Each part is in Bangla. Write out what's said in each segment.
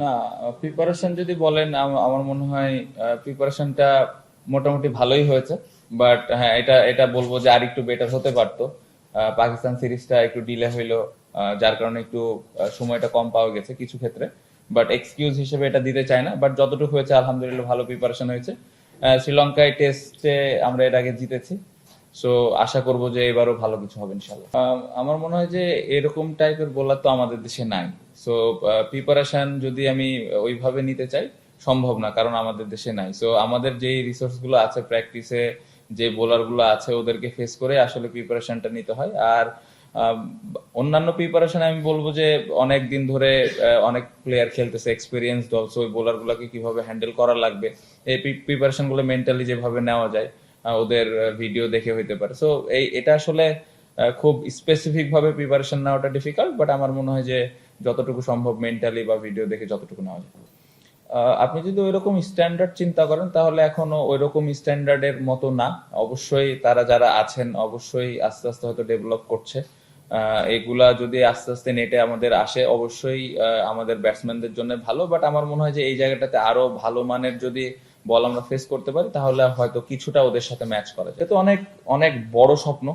না, প্রিপারেশন যদি বলেন আমার মনে হয় প্রিপারেশনটা মোটামুটি ভালোই হয়েছে। বাট হ্যাঁ, এটা এটা বলবো যে আর একটু বেটার হতে পারতো। পাকিস্তান সিরিজটা একটু ডিলে হইলো, যার কারণে একটু সময়টা কম পাওয়া গেছে কিছু ক্ষেত্রে। বাট এক্সকিউজ হিসেবে এটা দিতে চাই না, বাট যতটুকু হয়েছে আলহামদুলিল্লাহ ভালো প্রিপারেশন হয়েছে। শ্রীলঙ্কায় টেস্টে আমরা এর আগে জিতেছি, সো আশা করব যে এবারও ভালো কিছু হবে ইনশাল্লাহ। আমার মনে হয় যে এরকম টাইপের বোলার তো আমাদের দেশে নাই। সো প্রিপারেশন যদি আমি ওইভাবে নিতে চাই, সম্ভব না, কারণ আমাদের দেশে নাই। সো আমাদের যেই রিসোর্স গুলো আছে প্র্যাকটিসে, যে বোলার গুলো আছে ওদেরকে ফেস করে আসলে প্রিপারেশনটা নিতে হয়। আর আম, অন্যান্য প্রিপারেশন আমি বলবো যে অনেক দিন ধরে অনেক প্লেয়ার খেলতেছে, এক্সপিরিয়েন্স অলসো, ওই বোলার গুলাকে কিভাবে হ্যান্ডেল করা লাগবে, এই প্রিপারেশন গুলো মেন্টালি যেভাবে নেওয়া যায় ওদের ভিডিও দেখে হইতে পারে। সো এটা আসলে খুব স্পেসিফিক ভাবে প্রিপারেশন নেওয়াটা ডিফিকাল্ট, বাট আমার মনে হয় যে যতটুকু সম্ভব মেন্টালি বা ভিডিও দেখে যতটুকু নেওয়া যায়। আপনি যদি ওইরকম স্ট্যান্ডার্ড চিন্তা করেন তাহলে এখনো ওইরকম স্ট্যান্ডার্ডের মতো না। অবশ্যই তারা যারা আছেন অবশ্যই আস্তে আস্তে হয়তো ডেভেলপ করছে। এগুলা যদি আস্তে আস্তে নেটে আমাদের আসে অবশ্যই আমাদের ব্যাটসম্যানদের জন্য ভালো। বাট আমার মনে হয় যে এই জায়গাটাতে আরো ভালো মানের যদি বল আমরা ফেস করতে পারি তাহলে হয়তো কিছুটা ওদের সাথে ম্যাচ করা যায়। এটা তো অনেক অনেক বড় স্বপ্ন।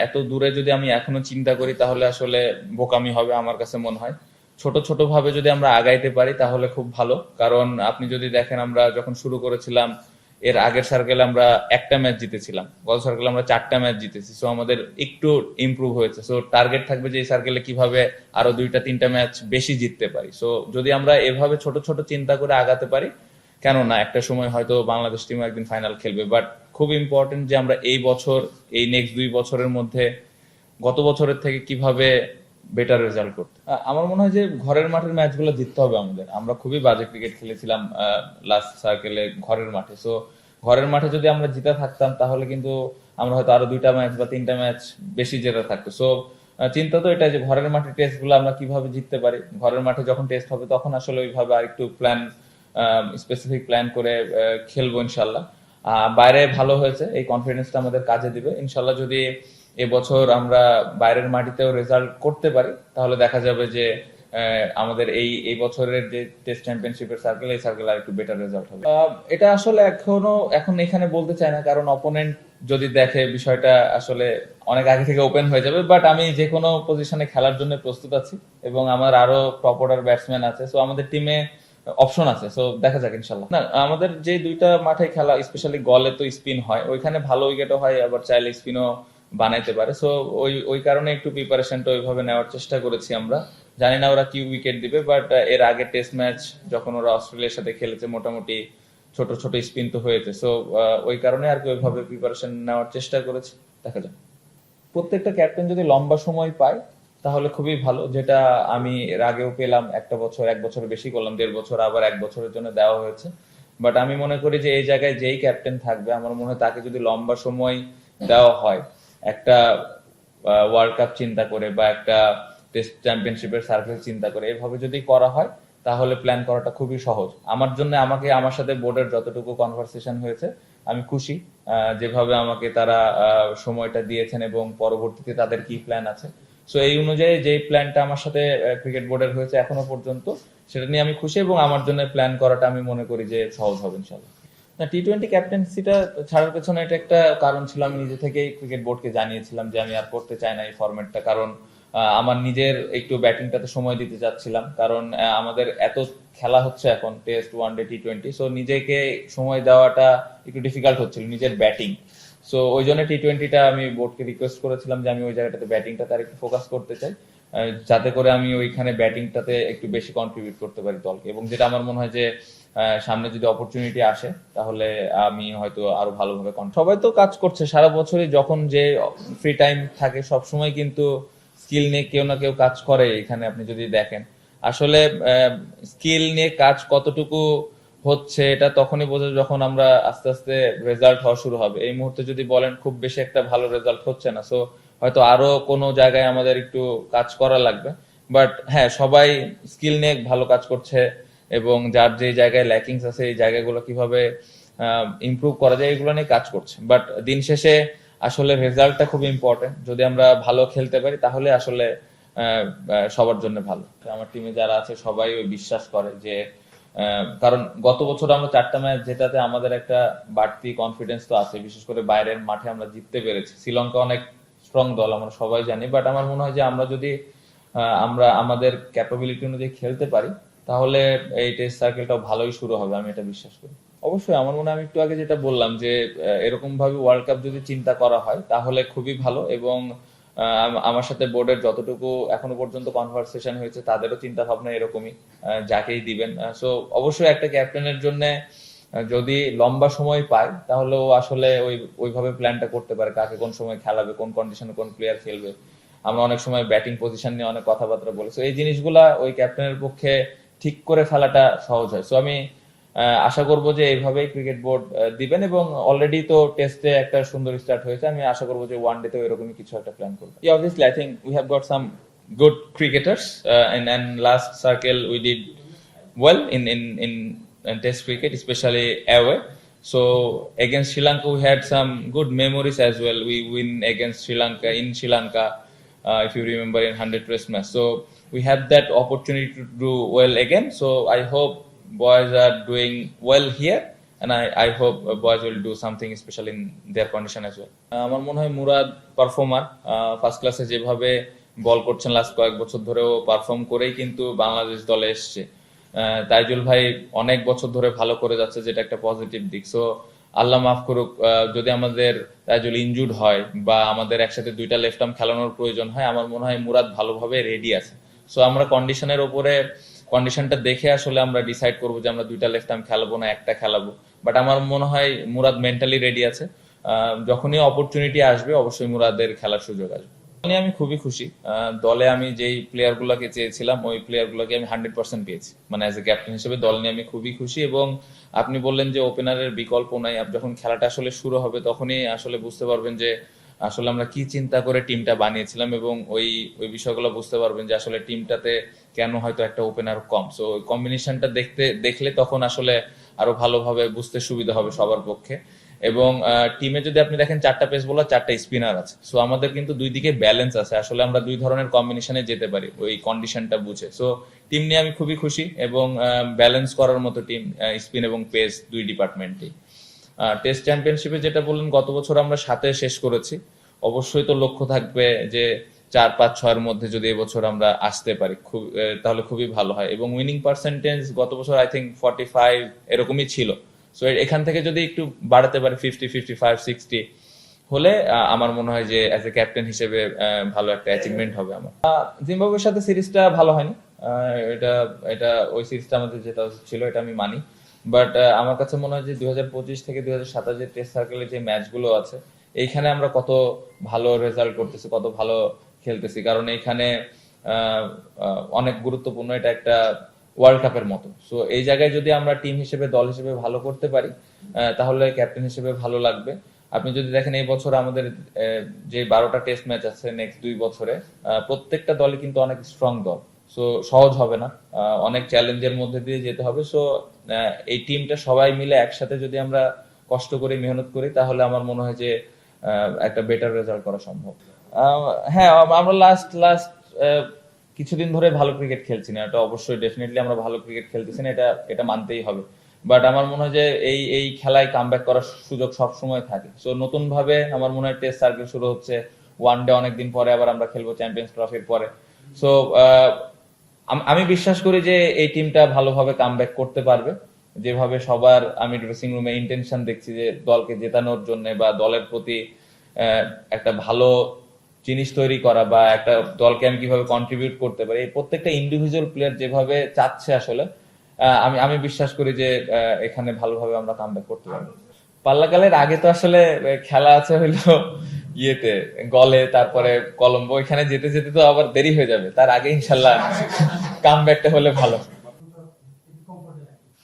এত দূরে যদি আমি এখনো চিন্তা করি তাহলে আসলে বোকামি হবে আমার কাছে মনে হয়। ছোট ছোট ভাবে যদি আমরা আগাইতে পারি তাহলে খুব ভালো। কারণ আপনি যদি দেখেন আমরা যখন শুরু করেছিলাম এর আগের সার্কেলে আমরা একটা ম্যাচ জিতেছিলাম, গত সার্কেলে আমরা 4টা ম্যাচ জিতেছি। সো আমাদের একটু ইমপ্রুভ হয়েছে। সো টার্গেট থাকবে যে এই সার্কেলে কিভাবে আরো 2টা 3টা ম্যাচ বেশি জিততে পারি। সো যদি আমরা এভাবে ছোট ছোট চিন্তা করে আগাতে পারি, কেন না একটা সময় হয়তো বাংলাদেশ টিম একদিন ফাইনাল খেলবে। বাট খুব ইম্পর্টেন্ট যে আমরা এই বছর, এই নেক্সট 2 বছরের মধ্যে গত বছরের থেকে কিভাবে বেটার রেজাল্ট করতে। আমার মনে হয় যে ঘরের মাঠের ম্যাচগুলো জিততে হবে আমাদের। আমরা খুবই বাজে ক্রিকেট খেলেছিলাম লাস্ট সার্কেলে ঘরের মাঠে। সো ঘরের মাঠে যদি আমরা জিতে থাকতাম তাহলে কিন্তু আমরা হয়তো আরো 2টা ম্যাচ বা 3টা ম্যাচ বেশি জেতা থাকতো। সো চিন্তা তো এটা যে ঘরের মাঠে টেস্ট গুলো আমরা কিভাবে জিততে পারি। ঘরের মাঠে যখন টেস্ট হবে তখন আসলে ওইভাবে আরেকটু প্ল্যান, স্পেসিফিক প্ল্যান করে খেলবো ইনশাল্লাহ। বাইরে ভালো হয়েছে, এই কনফিডেন্সটা আমাদের কাজে দিবে ইনশাল্লাহ। যদি এবছর আমরা বাইরের মাটিতেও রেজাল্ট করতে পারি তাহলে দেখা যাবে যে আমাদের এই এই বছরের যে টেস্ট চ্যাম্পিয়নশিপের সার্কেল, এই সার্কেল আর একটু বেটার রেজাল্ট হবে। এটা আসলে এখন এখানে বলতে চাই না, কারণ অপোনেন্ট যদি দেখে বিষয়টা আসলে অনেক আগে থেকে ওপেন হয়ে যাবে। বাট আমি যে কোনো পজিশনে খেলার জন্য প্রস্তুত আছি এবং আমার আরো টপ অর্ডার ব্যাটসম্যান আছে। সো আমাদের টিমে অপশন আছে। সো দেখা যাক ইনশাল্লাহ। না, আমাদের যে 2টা মাঠে খেলা, স্পেশালি গলে তো স্পিন হয়, ওইখানে ভালো উইকেটও হয়, আবার চাইলে স্পিনও বানাইতে পারে। সো ওই ওই কারণে একটু প্রিপারেশনটা ওইভাবে নেওয়ার চেষ্টা করেছি আমরা। জানি না ওরা কি উইকেট দিবে, বাট এর আগে টেস্ট ম্যাচ যখন ওরা অস্ট্রেলিয়ার সাথে খেলেছে মোটামুটি ছোট ছোট স্পিন তো হয়েছে। সো ওই কারণে আর কি ওইভাবে প্রিপারেশন নেওয়ার চেষ্টা করেছি। দেখা যাক। প্রত্যেকটা ক্যাপ্টেন যদি লম্বা সময় পায় তাহলে খুবই ভালো, যেটা আমি এর আগেও পেলাম। একটা বছর, 1 বছর বেশি করলাম, 1.5 বছর, আবার 1 বছরের জন্য দেওয়া হয়েছে। বাট আমি মনে করি যে এই জায়গায় যেই ক্যাপ্টেন থাকবে আমার মনে হয় তাকে যদি লম্বা সময় দেওয়া হয়, একটা ওয়ার্ল্ড কাপ চিন্তা করে বা একটা টেস্ট চ্যাম্পিয়নশিপের সার্কেল চিন্তা করে এভাবে যদি করা হয় তাহলে প্ল্যান করাটা খুবই সহজ আমার জন্য। আমার সাথে বোর্ডের যতটুকু কনভারসেশন হয়েছে আমি খুশি যেভাবে আমাকে তারা সময়টা দিয়েছেন এবং পরবর্তীতে তাদের কি প্ল্যান আছে। সো এই অনুযায়ী যে প্ল্যানটা আমার সাথে ক্রিকেট বোর্ডের হয়েছে এখনো পর্যন্ত, সেটা নিয়ে আমি খুশি এবং আমার জন্য প্ল্যান করাটা আমি মনে করি যে সহজ হবে ইনশাল্লাহ। না, টি-20 ক্যাপ্টেন্সিটা ছাড়ার পেছনে এটা একটা কারণ ছিল। আমি নিজে থেকেই ক্রিকেট বোর্ডকে জানিয়েছিলাম যে আমি আর করতে চাই না এই ফরম্যাটটা। কারণ আমার নিজের একটু ব্যাটিংটাতে সময় দিতে চাচ্ছিলাম। কারণ আমাদের এত খেলা হচ্ছে এখন, টেস্ট, ওয়ানডে, টি-20, সো নিজেকে সময় দেওয়াটা একটু ডিফিকাল্ট হচ্ছিল নিজের ব্যাটিং। সো ওই জন্য টি-20টা আমি বোর্ডকে রিকোয়েস্ট করেছিলাম যে আমি ওই জায়গাটাতে ব্যাটিংটাতে আর একটু ফোকাস করতে চাই, যাতে করে আমি ওইখানে ব্যাটিংটাতে একটু বেশি কন্ট্রিবিউট করতে পারি দলকে। এবং যেটা আমার মনে হয় যে সামনে যদি অপরচুনিটি আসে তাহলে আমি হয়তো আরো ভালোভাবে সবাই তো কাজ করছে সারা বছরই, যখন যে ফ্রি টাইম থাকে সব সময় কিন্তু স্কিল নিয়ে কেউ না কেউ কাজ করে। এখানে আপনি যদি দেখেন আসলে স্কিল নিয়ে কাজ কতটুকু হচ্ছে এটা তখনই বোঝা যায় যখন আমরা আস্তে আস্তে রেজাল্ট হওয়া শুরু হবে। এই মুহূর্তে যদি বলেন খুব বেশি একটা ভালো রেজাল্ট হচ্ছে না। সো হয়তো আরো কোনো জায়গায় আমাদের একটু কাজ করা লাগবে। বাট হ্যাঁ, সবাই স্কিল নিয়ে ভালো কাজ করছে এবং যার যে জায়গায় ল্যাকিংস আছে এই জায়গাগুলো কিভাবে ইমপ্রুভ করা যায় এগুলো নিয়ে কাজ করছে। বাট দিন শেষে আসলে রেজাল্টটা খুব ইম্পর্টেন্ট। যদি আমরা ভালো খেলতে পারি তাহলে আসলে সবার জন্য ভালো। আমার টিমে যারা আছে সবাই ওই বিশ্বাস করে যে কারণ গত বছর আমরা 4টা ম্যাচ জেতাতে আমাদের একটা বাড়তি কনফিডেন্স তো আছে, বিশেষ করে বাইরের মাঠে আমরা জিততে পেরেছি। শ্রীলঙ্কা অনেক স্ট্রং দল আমরা সবাই জানি, বাট আমার মনে হয় যে আমরা যদি আমরা আমাদের ক্যাপাবিলিটি অনুযায়ী খেলতে পারি তাহলে এই টেস্ট সার্কেলটাও ভালোই শুরু হবে, আমি এটা বিশ্বাস করি। অবশ্যই আমার মনে হয়, আমি একটু আগে যেটা বললাম যে এরকম ভাবে ওয়ার্ল্ড কাপ যদি চিন্তা করা হয় তাহলে খুবই ভালো। এবং আমার সাথে বোর্ডের যতটুকু এখনো পর্যন্ত কনভারসেশন হয়েছে তাদেরও চিন্তা ভাবনা এরকমই, যাকেই দিবেন। সো অবশ্যই একটা ক্যাপ্টেনের জন্য যদি লম্বা সময় পায় তাহলে ও আসলে ওইভাবে প্ল্যানটা করতে পারে, কাকে কোন সময় খেলাবে, কোন কন্ডিশনে কোন প্লেয়ার খেলবে। আমরা অনেক সময় ব্যাটিং পজিশন নিয়ে অনেক কথাবার্তা বলি, সো এই জিনিসগুলা ওই ক্যাপ্টেনের পক্ষে ঠিক করে ফেলাটা সহজ হয়। সো আমি আশা করব যে এইভাবেই ক্রিকেট বোর্ড দিবেন, এবং অলরেডি তো টেস্টে একটা সুন্দর স্টার্ট হয়েছে, আমি আশা করব যে ওয়ান ডে তেও এরকমই কিছু একটা প্ল্যান করবে। Obviously I think we have got some good cricketers, and last circle we did well in test cricket, especially away. So against Sri Lanka we had some good memories as well. We win against Sri Lanka in Sri Lanka, if you remember, in 100 test match. So we have that opportunity to do well again. So I hope boys are doing well here, and I hope boys will do something special in their condition as well. আমার মনে হয় মুরাদ পারফর্মার, ফার্স্ট ক্লাসে যেভাবে বল করছেন লাস্ট কয়েক বছর ধরেও পারফর্ম করেই কিন্তু বাংলাদেশ দলে এসছে। তাইজুল ভাই অনেক বছর ধরে ভালো করে যাচ্ছে, যেটা একটা পজিটিভ দিক। সো আল্লাহ মাফ করুক যদি আমাদের তাইজুল ইনজুর্ড হয় বা আমাদের একসাথে দুইটা লেফট আর্ম খেলানোর প্রয়োজন হয়, আমার মনে হয় মুরাদ ভালোভাবে রেডি আছে। সো আমরা কন্ডিশনের উপরে কন্ডিশনটা দেখে আসলে আমরা ডিসাইড করবো যে আমরা দুইটা লেফট আর্ম খেলাবো না একটা খেলাবো। বাট আমার মনে হয় মুরাদ মেন্টালি রেডি আছে। যখনই অপরচুনিটি আসবে অবশ্যই মুরাদের খেলার সুযোগ আসবে। নিয়ে আমি খুবই খুশি। দলে আমি যেই প্লেয়ার গুলাকে চেয়েছিলাম ওই প্লেয়ার গুলাকে আমি 100% পেয়েছি, মানে অ্যাজ এ ক্যাপ্টেন হিসেবে দল নিয়ে আমি খুবই খুশি। এবং আপনি বললেন যে ওপেনারের বিকল্প নাই, যখন খেলাটা আসলে শুরু হবে তখনই আসলে বুঝতে পারবেন যে আসলে আমরা কি চিন্তা করে টিমটা বানিয়েছিলাম, এবং ওই ওই বিষয়গুলো বুঝতে পারবেন যে আসলে টিমটাতে কেন হয়তো একটা ওপেনার কম। সো ওই কম্বিনেশনটা দেখলে তখন আসলে আরো ভালোভাবে বুঝতে সুবিধা হবে সবার পক্ষে। এবং টিমে যদি আপনি দেখেন 4টা পেস বোলার 4টা স্পিনার আছে, সো আমাদের কিন্তু দুই দিকে ব্যালেন্স আছে, আসলে আমরা দুই ধরনের কম্বিনেশনে যেতে পারি ওই কন্ডিশনটা বুঝে। সো টিম নিয়ে আমি খুবই খুশি, এবং ব্যালেন্স করার মতো টিম, স্পিন এবং পেস দুই ডিপার্টমেন্টই। টেস্ট চ্যাম্পিয়নশিপে যেটা বললেন গত বছর আমরা 7-এ শেষ করেছি, অবশ্যই তো লক্ষ্য থাকবে যে 4-5-6-এর মধ্যে যদি এবছর আমরা আসতে পারি তাহলে খুবই ভালো হয়। এবং উইনিং পার্সেন্টেজ গত বছর আই থিঙ্ক 45 এরকমই ছিল। সো এখান থেকে যদি একটু বাড়াতে পারে 50, 55, 60 হলে আমার মনে হয় যে অ্যাজ এ ক্যাপ্টেন হিসেবে ভালো একটা অ্যাচিভমেন্ট হবে আমার। জিম্বাবুয়ের সাথে সিরিজটা ভালো হয়নি, এটা এটা ওই সিরিজটা আমাদের যেটা ছিল এটা আমি মানি। বাট আমার কাছে মনে হয় যে 2025 থেকে 2027 যে টেস্ট সার্কেলের যে ম্যাচগুলো আছে এইখানে আমরা কত ভালো রেজাল্ট করতেছি, কত ভালো খেলতেছি। কারণ এইখানে অনেক গুরুত্বপূর্ণ, এটা একটা ওয়ার্ল্ড কাপের মতো। সো এই জায়গায় যদি আমরা টিম হিসেবে দল হিসেবে ভালো করতে পারি তাহলে ক্যাপ্টেন হিসেবে ভালো লাগবে। আপনি যদি দেখেন এই বছর আমাদের যে 12টা টেস্ট ম্যাচ আছে নেক্সট 2 বছরে, প্রত্যেকটা দলই কিন্তু অনেক স্ট্রং দল। সো সহজ হবে না, অনেক চ্যালেঞ্জের মধ্যে দিয়ে যেতে হবে। সো এই টিমটা সবাই মিলে একসাথে যদি আমরা কষ্ট করি, মেহনত করি, তাহলে আমার মনে হয় যে একটা বেটার রেজাল্ট করা সম্ভব। হ্যাঁ, আমরা লাস্ট লাস্ট কিছুদিন ধরে ভালো ক্রিকেট খেলছি না, এটা অবশ্যই ডেফিনেটলি আমরা ভালো ক্রিকেট খেলতেছি না, এটা এটা মানতেই হবে। বাট আমার মনে হয় যে এই এই খেলায় কামব্যাক করার সুযোগ সব সময় থাকে। সো নতুন ভাবে আমার মনে হয় টেস্ট সার্কেল শুরু হচ্ছে, ওয়ান ডে অনেকদিন পরে আবার আমরা খেলবো চ্যাম্পিয়ন্স ট্রফির পরে। সো আমি বিশ্বাস করি যে এই টিমটা ভালোভাবে কামব্যাক করতে পারবে। যেভাবে সবার আমি ড্রেসিং রুমে ইন্টেনশন দেখছি যে দলকে জেতানোর জন্য বা দলের প্রতি একটা ভালো জিনিস তৈরি করা বা একটা দলকে আমি কিভাবে কন্ট্রিবিউট করতে পারি, এই প্রত্যেকটা ইন্ডিভিজুয়াল প্লেয়ার যেভাবে চাচ্ছে আসলে আমি আমি বিশ্বাস করি যে এখানে ভালোভাবে আমরা কামব্যাক করতে পারবো। পাল্লাকালের আগে তো আসলে খেলা আছে হইলো ইয়েতে গলে, তারপরে কলম্বো, এখানে যেতে যেতে তো আবার দেরি হয়ে যাবে, তার আগে ইনশাল্লাহ কামব্যাকটা হলে ভালো।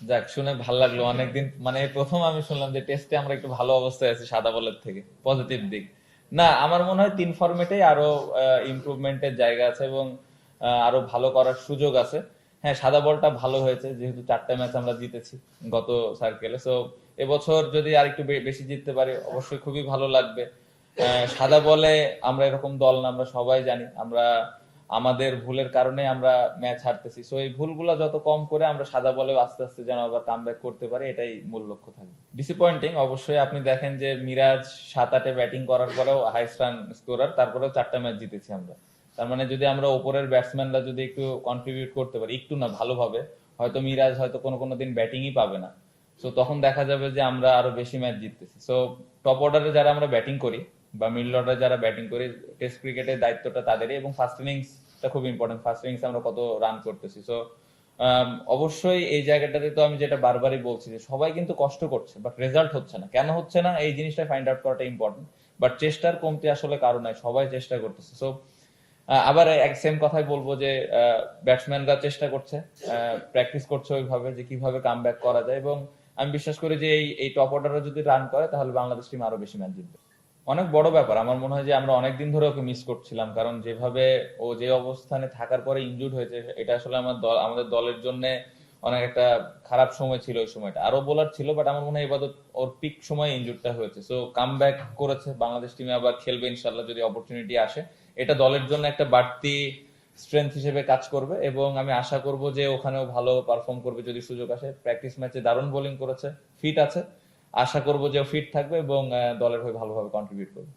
যাক, শুনে ভালো লাগলো। অনেকদিন মানে প্রথম আমি শুনলাম যে টেস্টে আমরা একটু ভালো অবস্থায় আছি সাদা বলের থেকে, পজিটিভ দিক। না, আমার মনে হয় 3 ফরম্যাটে আরো ইমপ্রুভমেন্টের জায়গা আছে এবং আরো ভালো করার সুযোগ আছে। হ্যাঁ, সাদা বলটা ভালো হয়েছে যেহেতু 4টা ম্যাচ আমরা জিতেছি গত সার্কেলে। সো এবছর যদি আর একটু বেশি জিততে পারি অবশ্যই খুবই ভালো লাগবে। সাদা বলে আমরা এরকম দল না, আমরা সবাই জানি আমরা আমাদের ভুলের কারণে আমরা ম্যাচ হারতেছি। সো এই ভুলগুলো যত কম করে আমরা সাদা বলেও আস্তে আস্তে যেন আবার কামব্যাক করতে পারি, এটাই মূল লক্ষ্য থাকবে। ডিসঅ্যাপয়েন্টিং অবশ্যই, আপনি দেখেন যে মিরাজ 7-8 ব্যাটিং করার পরেও হাইস্ট রান স্কোরার, তারপরেও 4টা ম্যাচ জিতেছি আমরা। তার মানে যদি আমরা ওপরের ব্যাটসম্যানরা যদি একটু কন্ট্রিবিউট করতে পারি, একটু না ভালোভাবে, হয়তো মিরাজ হয়তো কোনো কোনো দিন ব্যাটিংই পাবে না। সো তখন দেখা যাবে যে আমরা আরো বেশি ম্যাচ জিততেছি। সো টপ অর্ডারে যারা আমরা ব্যাটিং করি বা মিডল অর্ডারে যারা ব্যাটিং করি, টেস্ট ক্রিকেটের দায়িত্বটা তাদেরই, এবং ফার্স্ট ইনিংসটা খুব ইম্পর্টেন্ট। ফার্স্ট ইনিংস আমরা কত রান করতেছি। সো অবশ্যই এই জায়গাটাতে তো আমি যেটা বারবারই বলছি যে সবাই কিন্তু কষ্ট করছে, বাট রেজাল্ট হচ্ছে না। কেন হচ্ছে না এই জিনিসটা ফাইন্ড আউট করাটা ইম্পর্টেন্ট। বাট চেষ্টার কমতি আসলে কারণ নাই, সবাই চেষ্টা করতেছে। সো আবার এক সেম কথাই বলবো যে ব্যাটসম্যানরা চেষ্টা করছে, প্র্যাকটিস করছে ওইভাবে যে কিভাবে কামব্যাক করা যায়, এবং আমি বিশ্বাস করি যে এই টপ অর্ডাররা যদি রান করে তাহলে বাংলাদেশ টিম আরো বেশি ম্যাচ জিতবে। অনেক বড় ব্যাপার। আমার মনে হয় যে আমরা অনেকদিন ধরে ওকে মিস করছিলাম, কারণ যেভাবে ও যে অবস্থানে থাকার পরে ইনজুর্ড হয়েছে, এটা আসলে আমাদের দলের জন্য অনেক একটা খারাপ সময় ছিল। ওই সময়টা আরো বোলার ছিল, বাট আমার মনে হয় এবার ওর পিক সময় ইনজুরটা হয়েছে। সো কামব্যাক করেছে, বাংলাদেশ টিমে আবার খেলবে ইনশাল্লাহ যদি অপরচুনিটি আসে। এটা দলের জন্য একটা বাড়তি স্ট্রেংথ হিসেবে কাজ করবে, এবং আমি আশা করব যে ওখানেও ভালো পারফর্ম করবে যদি সুযোগ আসে। প্র্যাকটিস ম্যাচে দারুণ বোলিং করেছে, ফিট আছে। আশা করব যে ফিট থাকবে এবং দলের হয়ে ভালোভাবে কন্ট্রিবিউট করবে।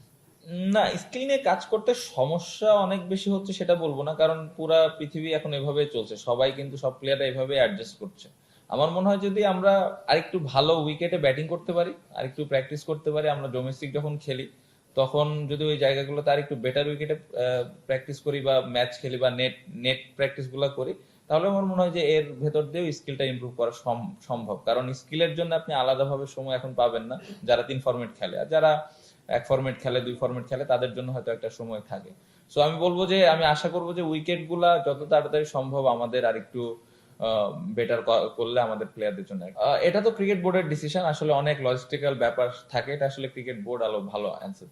না, স্কিল নিয়ে কাজ করতে সমস্যা অনেক বেশি হচ্ছে সেটা বলবো না, কারণ পুরা পৃথিবী এখন এভাবে চলছে, সবাই কিন্তু সব প্লেয়াররা এভাবে অ্যাডজাস্ট করছে। আমার মনে হয় যদি আমরা আরেকটু ভালো উইকেটে ব্যাটিং করতে পারি, আরেকটু প্র্যাকটিস করতে পারি, আমরা ডোমেস্টিক যখন খেলি তখন যদি ওই জায়গাগুলোতে আরেকটু বেটার উইকেটে প্র্যাকটিস করি বা ম্যাচ খেলি বা নেট নেট প্র্যাকটিস গুলো করি, তাহলে আমার মনে হয় যে এর ভেতর দিয়েও স্কিলটা ইমপ্রুভ করা সম্ভব। কারণ স্কিলের জন্য আপনি আলাদাভাবে সময় এখন পাবেন না, যারা 3 ফরম্যাট খেলে। আর যারা 1 ফরম্যাট খেলে, 2 ফরম্যাট খেলে, তাদের জন্য হয়তো একটা সময় থাকে। সো আমি বলবো যে আমি আশা করবো যে উইকেট গুলা যত তাড়াতাড়ি সম্ভব আমাদের আরেকটু বেটার করলে আমাদের প্লেয়ারদের জন্য। এটা তো ক্রিকেট বোর্ডের ডিসিশন, আসলে অনেক লজিস্টিক্যাল ব্যাপার থাকে, এটা আসলে ক্রিকেট বোর্ড আলো ভালো অ্যান্সার